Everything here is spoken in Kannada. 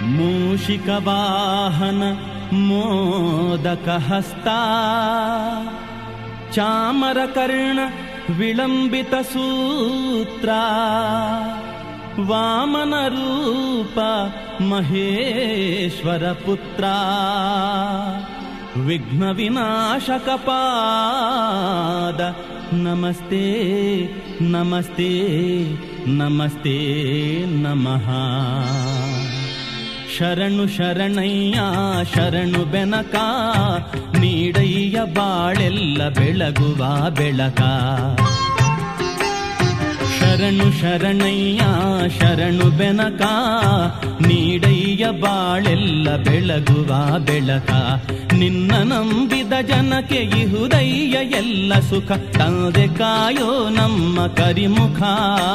ಮೂಷಿಕವಾಹನ ಮೋದಕಹಸ್ತ ಚಾಮರಕರ್ಣ ವಿಳಂಬಿತ ಸೂತ್ರ ವಾಮನ ರೂಪ ಮಹೇಶ್ವರ ಪುತ್ರ ವಿಘ್ನ ವಿನಾಶಕ ಪಾದ ನಮಸ್ತೆ ನಮಸ್ತೆ ನಮಸ್ತೆ ನಮಃ. ಶರಣು ಶರಣಯ್ಯ ಶರಣು ಬೆನಕ ನೀಡಯ್ಯ ಬಾಳೆಲ್ಲ ಬೆಳಗುವ ಬೆಳಕ. ಶರಣು ಶರಣಯ್ಯ ಶರಣು ಬೆನಕ ನೀಡಯ್ಯ ಬಾಳೆಲ್ಲ ಬೆಳಗುವ ಬೆಳಕ. ನಿನ್ನ ನಂಬಿದ ಜನಕ್ಕೆ ಇಹುದಯ್ಯ ಎಲ್ಲ ಸುಖ ತಂದೆ ಕಾಯೋ ನಮ್ಮ ಕರಿಮುಖ.